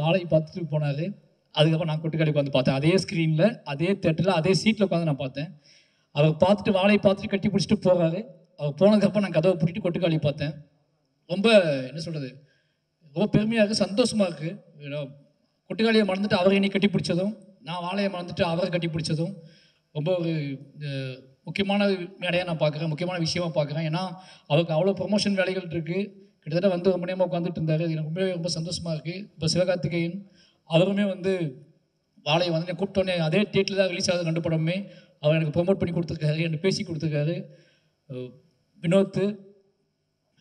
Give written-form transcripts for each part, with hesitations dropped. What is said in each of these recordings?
வாழை பார்த்துட்டு போனாரு. அதுக்கப்புறம் நான் கொட்டுக்காளி உட்காந்து பார்த்தேன். அதே ஸ்க்ரீன்ல, அதே தியேட்டர்ல, அதே சீட்ல உட்காந்து நான் பார்த்தேன். அவர் பார்த்துட்டு வாழைய பார்த்துட்டு கட்டி பிடிச்சிட்டு போறாரு. அவர் போனதுக்கப்புறம் நான் கதவ பூட்டிட்டு கொட்டுக்காளி பார்த்தேன். ரொம்ப என்ன சொல்றது? ரொம்ப பெருமையா இருக்கு, சந்தோஷமா இருக்கு. ஏன்னா கொட்டுக்காளிய மறந்துட்டு அவர என்னை கட்டி பிடிச்சதும், நான் வாழைய மறந்துட்டு அவர கட்டி பிடிச்சதும், ரொம்ப ஒரு அ முக்கியமான மேடையா நான் பார்க்குறேன். முக்கியமான விஷயமா பார்க்குறேன். ஏன்னா, அவருக்கு அவ்வளோ ப்ரமோஷன் வேலைகள் இருக்கு. கிட்டத்தட்ட வந்து ரொம்ப நேரமா உட்காந்துட்டு இருந்தாரு. அது எனக்கு ரொம்பவே ரொம்ப சந்தோஷமா இருக்கு. இப்போ சிவகார்த்திகேயன் அவருமே வந்து வாழைய வந்து என்னை கூப்பிட்டோன்னே அதே தியேட்டர்ல தான் ரிலீஸ் ஆகுது 2 படமுமே. அவர் எனக்கு ப்ரமோட் பண்ணி குடுத்துருக்காரு. என்ட்ட பேசி குடுத்துருக்காரு. அ வினோத்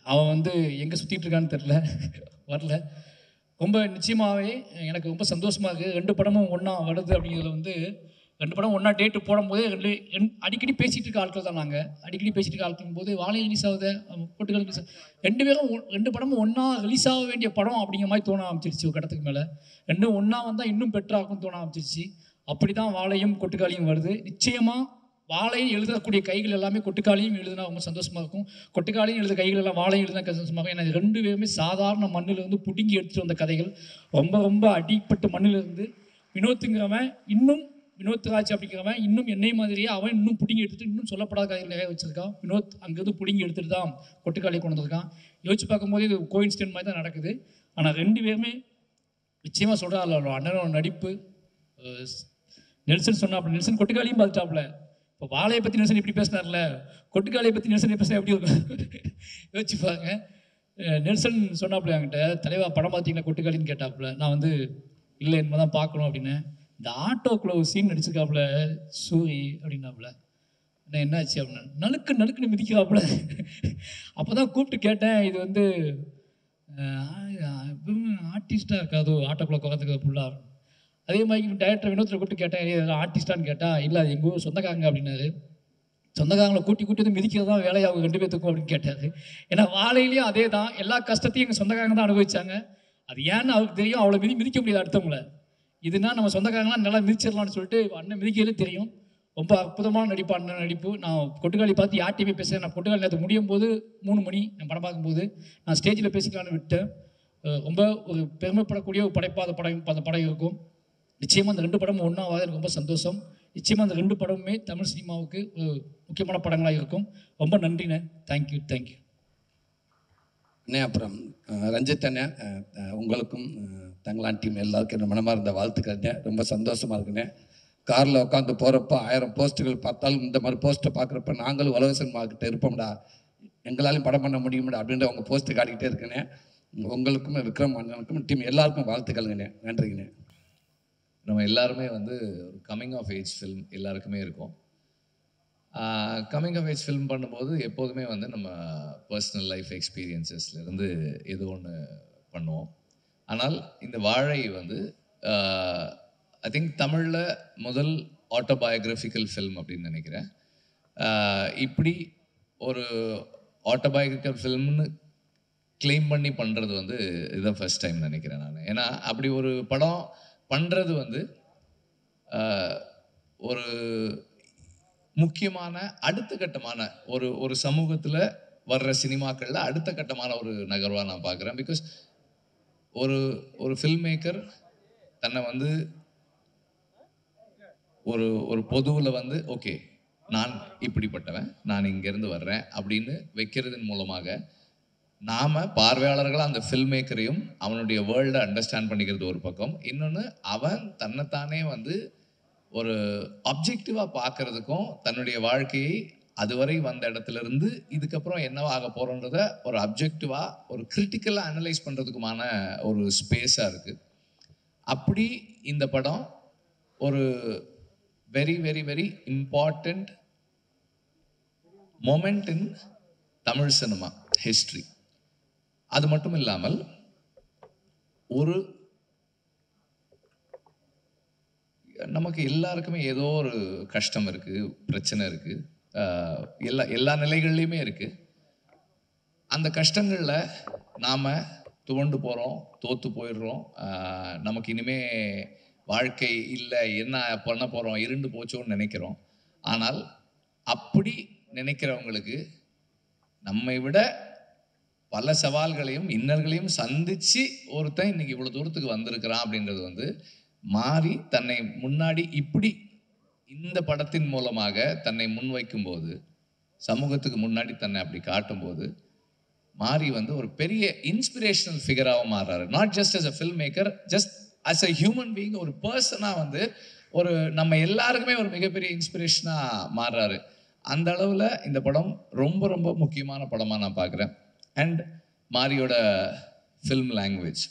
அவன் வந்து எங்க சுத்திட்டு இருக்கான்னு தெரியல. வரல. ரொம்ப நிச்சயமாவே எனக்கு ரொம்ப சந்தோஷமா இருக்கு. 2 படமும் ஒண்ணா வருது அப்படிங்கிறதுல வந்து 2 படம் ஒண்ணா டேட் போடும்போதே அடிக்கடி பேசிட்டு இருக்க ஆட்கள் தான் நாங்க. அடிக்கடி பேசிட்டு இருக்க ஆட்களுங்கும்போது வாழை ரிலீஸ் ஆகுதே, பொட்டுக்கல் ரிலீஸ் 2 பேரும் 2 படமும் ஒண்ணா ரிலீஸ் ஆக வேண்டிய படம் அப்படிங்கிற மாரி தோண ஆரம்பிச்சிருச்சு ஒரு கட்டத்துக்கு மேல. 2ம் ஒண்ணா வந்தா இன்னும் பெட்டரா இருக்கும்னு தோண ஆரம்பிச்சிருச்சு. அப்படிதான் வாழையும், கொட்டுக்காளியும் வருது. நிச்சயமா வாழை எழுதக்கூடிய கைகள் எல்லாமே கொட்டுக்காளியும் எழுதுனா ரொம்ப சந்தோஷமா இருக்கும். கொட்டுக்காளியும் எழுத கைகள் எல்லாம் வாழையும் எழுதுனா சந்தோஷமா இருக்கும். ஏன்னா இது 2 பேருமே சாதாரண மண்ணுல இருந்து புடுங்கி எடுத்துட்டு வந்த கதைகள். ரொம்ப ரொம்ப அடிப்பட்ட மண்ணுல இருந்து வினோத்துங்கிறவன் இன்னும் வினோத் ராஜ் அப்படிங்கிறவன் இன்னும் என்னை மாதிரியே அவன் இன்னும் புடுங்கி எடுத்துட்டு இன்னும் சொல்லப்படாத கதைகள் நிறைய வச்சிருக்கான். வினோத் அங்கிருந்து புடுங்கி எடுத்துட்டு தான் கொட்டுக்காளியை கொண்டு வந்திருக்கான். யோசிச்சு பார்க்கும்போது இது கோயின்சிடென்ட் மாதிரி தான் நடக்குது. ஆனால் 2 பேருமே நிச்சயமா சொல்கிறேன். அதில் அண்ணனோட நடிப்பு நெல்சன் சொன்னாப்புல, நெல்சன் கொட்டுக்காளியும் பார்த்துட்டாப்புல. இப்போ வாழையை பற்றி நெல்சன் இப்படி பேசினார்ல, கொட்டுக்காளியை பற்றி நெல்சன் பேசினா எப்படி இருக்கும்? யோசிச்சு பாருங்க. நெல்சன் சொன்னாப்புல என்கிட்ட, தலைவா படம் பார்த்தீங்களா கொட்டுக்காளின்னு கேட்டாப்புல. நான் வந்து இல்லை இனிமே தான் பார்க்கணும் அப்படின்னு. இந்த ஆட்டோக்குள்ள ஒரு சீன் நடிச்சிருக்காப்புல சூரி அப்படின்னாப்புல. என்ன என்னாச்சு அப்படின்னா நழுக்கு நழுக்குன்னு மிதிக்கிறாப்புல. அப்போ தான் கூப்பிட்டு கேட்டேன், இது வந்து ஆர்டிஸ்டாக இருக்காதோ ஆட்டோக்குள்ள உட்காந்துக்கிறது ஃபுல்லாக. அதே மாதிரி டைரக்டர் வினோத்தில் கூப்பிட்டு கேட்டேன் ஆர்டிஸ்டான்னு கேட்டால் இல்லை அது எங்கள் ஊர் சொந்தக்காரங்க அப்படின்னாரு. சொந்தக்காரங்களை கூட்டி கூட்டி வந்து மிதிக்கிறது தான் வேலையாகும் 2 பேத்துக்கும் அப்படின்னு கேட்டார். ஏன்னா வாழையிலையும் அதே தான், எல்லா கஷ்டத்தையும் எங்கள் சொந்தக்காரங்க தான் அனுபவிச்சாங்க. அது ஏன்னு அவருக்கு தெரியும். அவ்வளோ மிதிக்க முடியாது அடுத்தவங்கள. இதுனா நம்ம சொந்தக்காரங்களாம் நல்லா மிதிச்சிடலாம்னு சொல்லிட்டு அண்ணன் மிதிக்கிறதே தெரியும். ரொம்ப அற்புதமான நடிப்பு அண்ணன் நடிப்பு. நான் கொட்டுக்காளி பார்த்து யார்ட்டையுமே பேசுகிறேன். நான் கொட்டுக்காளி நேற்று முடியும் போது 3 மணி நான் படம் பார்க்கும்போது நான் ஸ்டேஜில் பேசிக்கலான்னு விட்டேன். ரொம்ப ஒரு பெருமைப்படக்கூடிய ஒரு படைப்பாக அந்த படம் இருக்கும். நிச்சயமாக அந்த 2 படமும் ஒன்றாவது எனக்கு ரொம்ப சந்தோஷம். நிச்சயமாக அந்த 2 படமுமே தமிழ் சினிமாவுக்கு ஒரு முக்கியமான படங்களாக இருக்கும். ரொம்ப நன்றிண்ணே. Thank you thank you. அண்ணே அப்புறம் ரஞ்சித் அண்ணே, உங்களுக்கும் தங்களான் டீம் எல்லாருக்கும் என்ன மனமார்ந்த வாழ்த்துக்கிறேன். ரொம்ப சந்தோஷமாக இருக்குண்ணே. காரில் உட்காந்து போகிறப்ப 1000 போஸ்ட்டுகள் பார்த்தாலும் இந்த மாதிரி போஸ்ட்டை பார்க்குறப்ப நாங்களும் உலக சினிமாக்கிட்ட இருப்போம்டா, எங்களாலையும் படம் பண்ண முடியும்டா அப்படின்ற உங்கள் போஸ்ட்டு காட்டிக்கிட்டே இருக்குண்ணே. உங்களுக்கும் விக்ரம் அண்ணனுக்கும் டீம் எல்லாருக்கும் வாழ்த்துக்கள்ங்கண்ணே. நன்றிங்கண்ணே. நம்ம எல்லாருமே வந்து ஒரு கம்மிங் ஆஃப் ஏஜ் ஃபில்ம் எல்லாருக்குமே இருக்கும். கம்மிங் ஆஃப் ஏஜ் ஃபில்ம் பண்ணும்போது எப்போதுமே வந்து நம்ம பர்சனல் லைஃப் எக்ஸ்பீரியன்ஸஸ்லேருந்து ஏதோ ஒன்று பண்ணுவோம். ஆனால் இந்த வாழை வந்து ஐ திங்க் தமிழில் முதல் ஆட்டோபயோகிராஃபிக்கல் ஃபில்ம் அப்படின்னு நினைக்கிறேன். இப்படி ஒரு ஆட்டோபயோகிராஃபிக்கல் ஃபில்ம்னு கிளைம் பண்ணி பண்ணுறது வந்து இதுதான் ஃபர்ஸ்ட் டைம் நினைக்கிறேன் நான். ஏன்னா அப்படி ஒரு படம் பண்ணுறது வந்து ஒரு முக்கியமான அடுத்த கட்டமான ஒரு சமூகத்தில் வர்ற சினிமாக்களில் அடுத்த கட்டமான ஒரு நகர்வாக நான் பார்க்குறேன். பிகாஸ் ஒரு ஃபில்ம் மேக்கர் தன்னை வந்து ஒரு பொதுவில் வந்து ஓகே நான் இப்படிப்பட்டவன், நான் இங்கேருந்து வர்றேன் அப்படின்னு வைக்கிறதன் மூலமாக நாம் பார்வையாளர்களாக அந்த ஃபில்ம் மேக்கரையும் அவனுடைய வேர்ல்டை அண்டர்ஸ்டாண்ட் பண்ணிக்கிறது ஒரு பக்கம். இன்னொன்று அவன் தன்னைத்தானே வந்து ஒரு அப்ஜெக்டிவாக பார்க்கறதுக்கும் தன்னுடைய வாழ்க்கையை அதுவரை வந்த இடத்துலேருந்து இதுக்கப்புறம் என்னவா ஆக போகிறோன்றத ஒரு அப்ஜெக்டிவாக ஒரு கிரிட்டிக்கலாக அனலைஸ் பண்ணுறதுக்குமான ஒரு ஸ்பேஸாக இருக்குது. அப்படி இந்த படம் ஒரு very very very important moment இன் தமிழ் சினிமா ஹிஸ்ட்ரி. அது மட்டும் இல்லாமல் ஒரு நமக்கு எல்லாருக்குமே ஏதோ ஒரு கஷ்டம் இருக்குது, பிரச்சனை இருக்குது, எல்லா நிலைகள்லையுமே இருக்குது. அந்த கஷ்டங்களில் நாம் துவண்டு போகிறோம், தோற்று போயிடுறோம். நமக்கு இனிமே வாழ்க்கை இல்லை, என்ன பண்ண போகிறோம், இருண்டு போச்சோன்னு நினைக்கிறோம். ஆனால் அப்படி நினைக்கிறவங்களுக்கு நம்மை விட பல சவால்களையும் இன்னல்களையும் சந்திச்சு ஒருத்தன் இன்னைக்கு இவ்வளவு தூரத்துக்கு வந்திருக்கிறான் அப்படின்றது வந்து மாறி தன்னை முன்னாடி இப்படி இந்த படத்தின் மூலமாக தன்னை முன்வைக்கும் போது, சமூகத்துக்கு முன்னாடி தன்னை அப்படி காட்டும்போது மாறி வந்து ஒரு பெரிய இன்ஸ்பிரேஷனல் ஃபிகராகவும் மாறுறாரு. Not just as a film maker, just as a human being, ஒரு பர்சனாக வந்து ஒரு நம்ம எல்லாருக்குமே ஒரு மிகப்பெரிய இன்ஸ்பிரேஷனாக மாறுறாரு. அந்த அளவில் இந்த படம் ரொம்ப ரொம்ப முக்கியமான படமாக நான் பார்க்குறேன். அண்ட் மாரியோட film language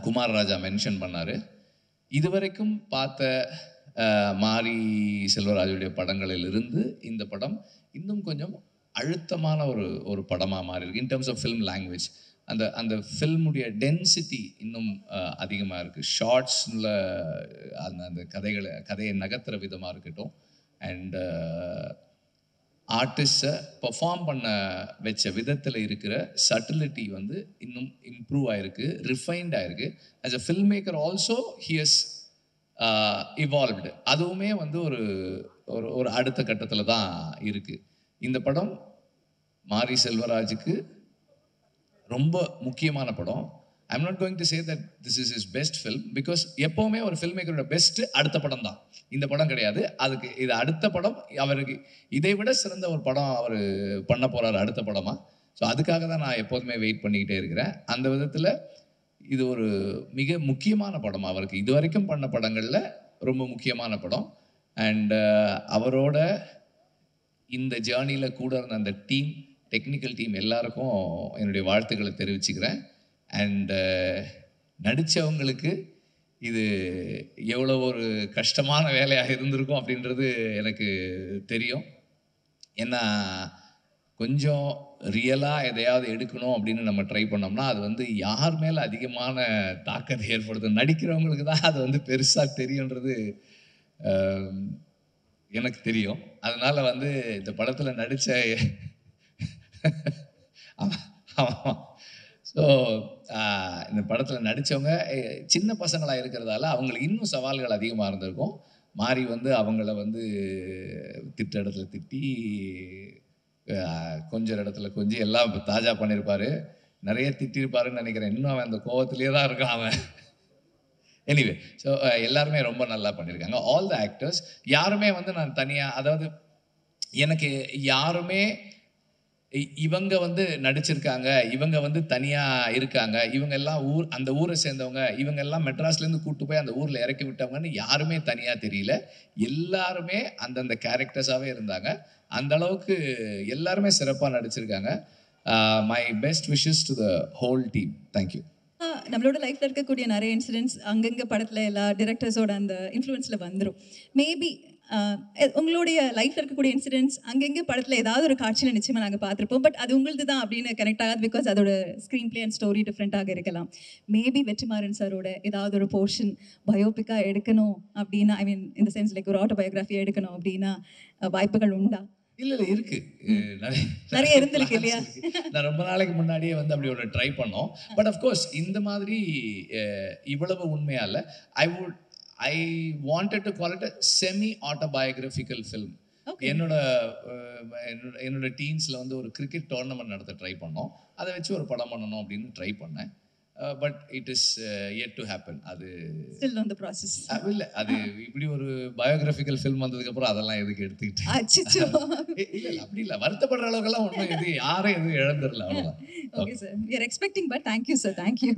Kumar Raja mention பண்ணார். இதுவரைக்கும் பார்த்த மாரி செல்வராஜுடைய படங்களிலிருந்து இந்த படம் இன்னும் கொஞ்சம் அழுத்தமான ஒரு படமாக மாறி இருக்கு. In terms of film language அந்த ஃபில்முடைய டென்சிட்டி இன்னும் அதிகமாக இருக்குது. ஷார்ட்ஸில் அந்த கதையை நகர்த்துற விதமாக இருக்கட்டும், அண்ட் ஆர்டிஸ்ட்டை பெர்ஃபார்ம் பண்ண வச்ச விதத்தில் இருக்கிற சட்டிலிட்டி வந்து இன்னும் இம்ப்ரூவ் ஆகிருக்கு, ரிஃபைன்ட் ஆகிருக்கு. As a film maker also he has evolved. அதுவுமே வந்து ஒரு ஒரு அடுத்த கட்டத்தில் தான் இருக்குது. இந்த படம் மாரி செல்வராஜுக்கு ரொம்ப முக்கியமான படம். I am not going to say that this is is best film, because எப்போவுமே ஒரு ஃபில்ம் மேக்கரோட பெஸ்ட்டு அடுத்த படம் தான். இந்த படம் கிடையாது. அதுக்கு இது அடுத்த படம், அவருக்கு இதை விட சிறந்த ஒரு படம் அவர் பண்ண போகிறார் அடுத்த படமாக. ஸோ அதுக்காக தான் நான் எப்போதுமே வெயிட் பண்ணிக்கிட்டே இருக்கிறேன். அந்த விதத்தில் இது ஒரு மிக முக்கியமான படம். அவருக்கு இது வரைக்கும் பண்ண படங்களில் ரொம்ப முக்கியமான படம். அண்ட் அவரோட இந்த ஜேர்னியில் கூட இருந்த அந்த டீம், டெக்னிக்கல் டீம் எல்லாருக்கும் என்னுடைய வாழ்த்துக்களை தெரிவிச்சுக்கிறேன். அண்டு நடித்தவங்களுக்கு இது எவ்வளோ ஒரு கஷ்டமான வேலையாக இருந்திருக்கும் அப்படின்றது எனக்கு தெரியும். ஏன்னா கொஞ்சம் ரியலாக எதையாவது எடுக்கணும் அப்படின்னு நம்ம ட்ரை பண்ணோம்னா அது வந்து யார் மேலே அதிகமான தாக்கத்தை ஏற்படுத்தும், நடிக்கிறவங்களுக்கு தான் அது வந்து பெருசாக தெரியுன்றது எனக்கு தெரியும். அதனால் வந்து இந்த படத்தில் நடித்த ஸோ இந்த படத்தில் நடித்தவங்க சின்ன பசங்களாக இருக்கிறதால அவங்களுக்கு இன்னும் சவால்கள் அதிகமாக இருந்திருக்கும். மாறி வந்து அவங்கள வந்து திட்ட இடத்துல திட்டி, கொஞ்சம் இடத்துல கொஞ்சம் எல்லாம் தாஜா பண்ணியிருப்பார். நிறைய திட்டிருப்பாருன்னு நினைக்கிறேன். இன்னும் அவன் அந்த கோவத்திலே தான் இருக்கான் அவன். எனிவே, ஸோ எல்லாருமே ரொம்ப நல்லா பண்ணியிருக்காங்க. ஆல் த ஆக்டர்ஸ் யாருமே வந்து நான் தனியாக, அதாவது எனக்கு யாருமே இவங்க வந்து நடிச்சிருக்காங்க, இவங்க வந்து தனியாக இருக்காங்க, இவங்க எல்லாம் அந்த ஊரை சேர்ந்தவங்க, இவங்க எல்லாம் மெட்ராஸ்லேருந்து கூப்பிட்டு போய் அந்த ஊரில் இறக்கி விட்டவங்கன்னு யாருமே தனியாக தெரியல. எல்லாருமே அந்தந்த கேரக்டர்ஸாகவே இருந்தாங்க. அந்த அளவுக்கு எல்லாருமே சிறப்பாக நடிச்சிருக்காங்க. My best wishes to the whole team. Thank you. நம்மளோட லைஃப்பில் இருக்கக்கூடிய நிறைய இன்சிடென்ட்ஸ் அங்கங்கே படத்தில் எல்லா டிரெக்டர்ஸோட அந்த இன்ஃப்ளூயன்ஸில் வந்துடும். மேபி உங்களுடைய லைஃப்பில் இருக்கக்கூடிய இன்சிடென்ட்ஸ் அங்கங்கே படத்தில் ஏதாவது ஒரு காட்சியில் நிச்சயமாக நாங்கள் பார்த்துருப்போம். பட் அது உங்களது தான் அப்படின்னு கனெக்ட் ஆகாது, பிகாஸ் அதோட ஸ்க்ரீன் பிளே அண்ட் ஸ்டோரி டிஃப்ரெண்ட்டாக இருக்கலாம். மேபி வெற்றிமாறன் சாரோட ஏதாவது ஒரு போர்ஷன் பயோபிக்காக எடுக்கணும் அப்படின்னா, ஐ மீன் இந்த சென்ஸ் லைக் ஒரு ஆட்டோபயோகிராஃபியாக எடுக்கணும் அப்படின்னா வாய்ப்புகள் உண்டா? இல்லை இருக்கு, நிறைய இருந்திருக்கு இல்லையா? நான் ரொம்ப நாளைக்கு முன்னாடியே வந்து அப்படி ஒரு ட்ரை பண்ணோம். பட் அஃப்கோர்ஸ் இந்த மாதிரி இவ்வளவு உண்மையா இல்லை. I wanted to call it a semi-autobiographical film. என்னோட டீன்ஸில் வந்து ஒரு கிரிக்கெட் டோர்னமெண்ட் நடத்த ட்ரை பண்ணோம். அதை வச்சு ஒரு படம் பண்ணணும் அப்படின்னு ட்ரை பண்ணேன். But it is yet to happen. அது still on the process. இல்லை, அது இப்படி ஒரு பயோகிராஃபிக்கல் ஃபில்ம் வந்ததுக்கப்புறம் அதெல்லாம் எதுக்கு எடுத்துக்கிட்டு இல்லை அப்படி இல்லை, வருத்தப்படுற அளவுக்கெல்லாம் ஒன்றும் யாரும் எதுவும் இழந்துடல, அவ்வளோதான். Okay sir, we are expecting, but thank you sir, thank you.